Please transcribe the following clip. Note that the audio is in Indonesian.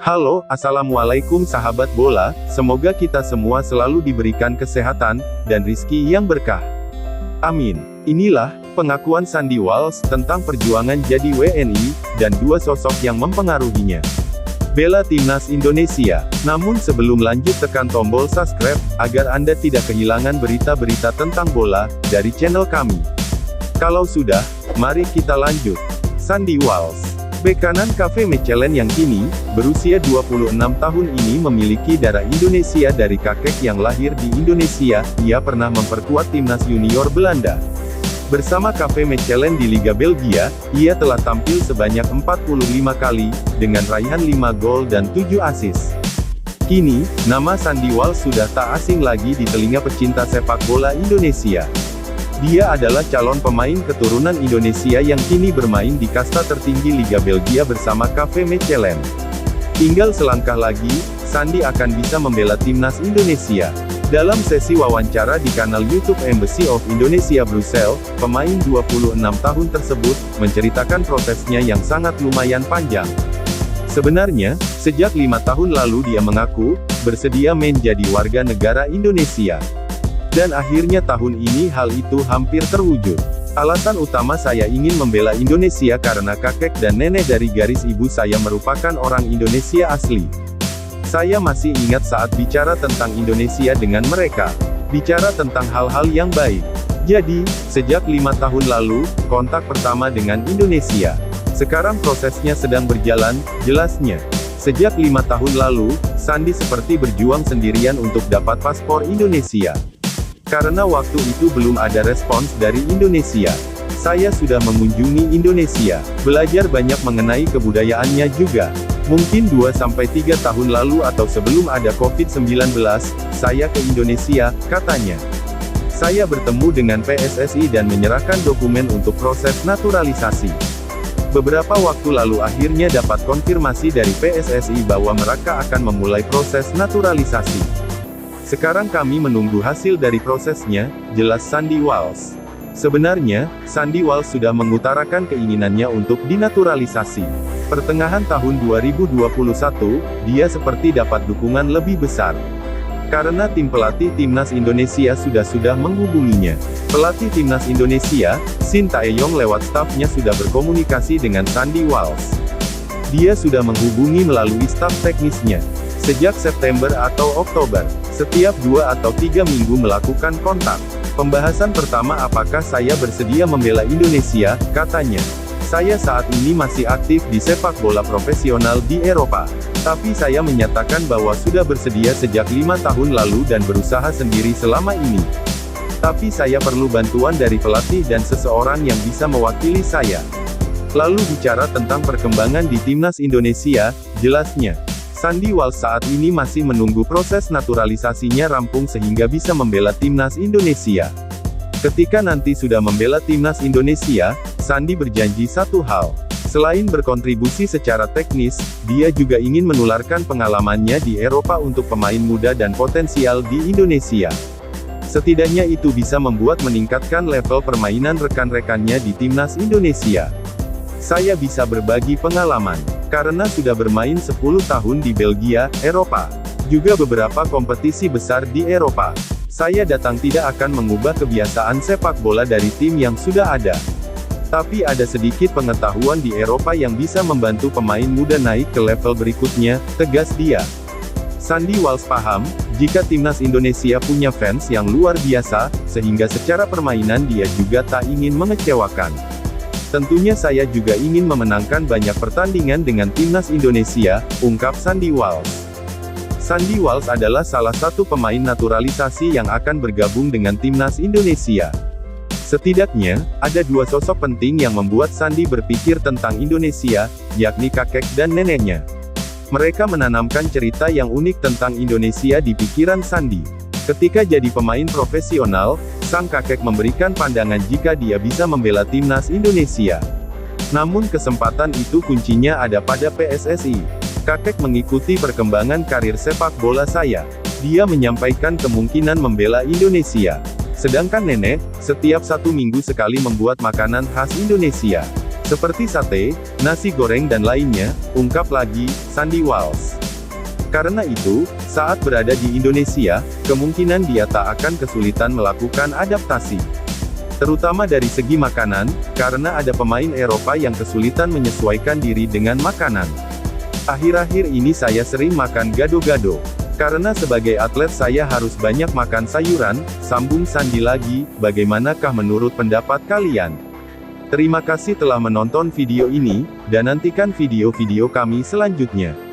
Halo, assalamualaikum sahabat bola, semoga kita semua selalu diberikan kesehatan, dan rizki yang berkah. Amin. Inilah, pengakuan Sandy Walsh, tentang perjuangan jadi WNI, dan dua sosok yang mempengaruhinya. Bela Timnas Indonesia. Namun sebelum lanjut tekan tombol subscribe, agar Anda tidak kehilangan berita-berita tentang bola, dari channel kami. Kalau sudah, mari kita lanjut. Sandy Walsh. Bek kanan Cafe Mechelen yang kini, berusia 26 tahun ini memiliki darah Indonesia dari kakek yang lahir di Indonesia. Ia pernah memperkuat timnas junior Belanda. Bersama Cafe Mechelen di Liga Belgia, ia telah tampil sebanyak 45 kali, dengan raihan 5 gol dan 7 assist. Kini, nama Sandy Walsh sudah tak asing lagi di telinga pecinta sepak bola Indonesia. Dia adalah calon pemain keturunan Indonesia yang kini bermain di kasta tertinggi Liga Belgia bersama Cafe Mechelen. Tinggal selangkah lagi, Sandy akan bisa membela timnas Indonesia. Dalam sesi wawancara di kanal YouTube Embassy of Indonesia Brussels, pemain 26 tahun tersebut menceritakan prosesnya yang sangat lumayan panjang. Sebenarnya, sejak 5 tahun lalu dia mengaku bersedia menjadi warga negara Indonesia. Dan akhirnya tahun ini hal itu hampir terwujud. Alasan utama saya ingin membela Indonesia karena kakek dan nenek dari garis ibu saya merupakan orang Indonesia asli. Saya masih ingat saat bicara tentang Indonesia dengan mereka. Bicara tentang hal-hal yang baik. Jadi, sejak 5 tahun lalu, kontak pertama dengan Indonesia. Sekarang prosesnya sedang berjalan, jelasnya. Sejak 5 tahun lalu, Sandy seperti berjuang sendirian untuk dapat paspor Indonesia. Karena waktu itu belum ada respons dari Indonesia. Saya sudah mengunjungi Indonesia, belajar banyak mengenai kebudayaannya juga. Mungkin 2-3 tahun lalu atau sebelum ada COVID-19, saya ke Indonesia, katanya. Saya bertemu dengan PSSI dan menyerahkan dokumen untuk proses naturalisasi. Beberapa waktu lalu akhirnya dapat konfirmasi dari PSSI bahwa mereka akan memulai proses naturalisasi. Sekarang kami menunggu hasil dari prosesnya, jelas Sandy Walsh. Sebenarnya, Sandy Walsh sudah mengutarakan keinginannya untuk dinaturalisasi. Pertengahan tahun 2021, dia seperti dapat dukungan lebih besar. Karena tim pelatih timnas Indonesia sudah menghubunginya. Pelatih timnas Indonesia, Shin Tae-yong lewat stafnya sudah berkomunikasi dengan Sandy Walsh. Dia sudah menghubungi melalui staf teknisnya. Sejak September atau Oktober, setiap 2 atau 3 minggu melakukan kontak. Pembahasan pertama apakah saya bersedia membela Indonesia, katanya. Saya saat ini masih aktif di sepak bola profesional di Eropa. Tapi saya menyatakan bahwa sudah bersedia sejak 5 tahun lalu dan berusaha sendiri selama ini. Tapi saya perlu bantuan dari pelatih dan seseorang yang bisa mewakili saya. Lalu bicara tentang perkembangan di timnas Indonesia, jelasnya. Sandy Walsh saat ini masih menunggu proses naturalisasinya rampung sehingga bisa membela timnas Indonesia. Ketika nanti sudah membela timnas Indonesia, Sandy berjanji satu hal. Selain berkontribusi secara teknis, dia juga ingin menularkan pengalamannya di Eropa untuk pemain muda dan potensial di Indonesia. Setidaknya itu bisa membuat meningkatkan level permainan rekan-rekannya di timnas Indonesia. Saya bisa berbagi pengalaman. Karena sudah bermain 10 tahun di Belgia, Eropa. Juga beberapa kompetisi besar di Eropa. Saya datang tidak akan mengubah kebiasaan sepak bola dari tim yang sudah ada. Tapi ada sedikit pengetahuan di Eropa yang bisa membantu pemain muda naik ke level berikutnya, tegas dia. Sandy Walsh paham, jika timnas Indonesia punya fans yang luar biasa, sehingga secara permainan dia juga tak ingin mengecewakan. Tentunya saya juga ingin memenangkan banyak pertandingan dengan timnas Indonesia, ungkap Sandy Walsh. Sandy Walsh adalah salah satu pemain naturalisasi yang akan bergabung dengan timnas Indonesia. Setidaknya, ada 2 sosok penting yang membuat Sandy berpikir tentang Indonesia, yakni kakek dan neneknya. Mereka menanamkan cerita yang unik tentang Indonesia di pikiran Sandy. Ketika jadi pemain profesional, sang kakek memberikan pandangan jika dia bisa membela timnas Indonesia. Namun kesempatan itu kuncinya ada pada PSSI. Kakek mengikuti perkembangan karir sepak bola saya. Dia menyampaikan kemungkinan membela Indonesia. Sedangkan nenek, setiap 1 minggu sekali membuat makanan khas Indonesia. Seperti sate, nasi goreng dan lainnya, ungkap lagi, Sandy Walsh. Karena itu, saat berada di Indonesia, kemungkinan dia tak akan kesulitan melakukan adaptasi. Terutama dari segi makanan, karena ada pemain Eropa yang kesulitan menyesuaikan diri dengan makanan. Akhir-akhir ini saya sering makan gado-gado. Karena sebagai atlet saya harus banyak makan sayuran, sambung Sandy lagi, bagaimanakah menurut pendapat kalian? Terima kasih telah menonton video ini, dan nantikan video-video kami selanjutnya.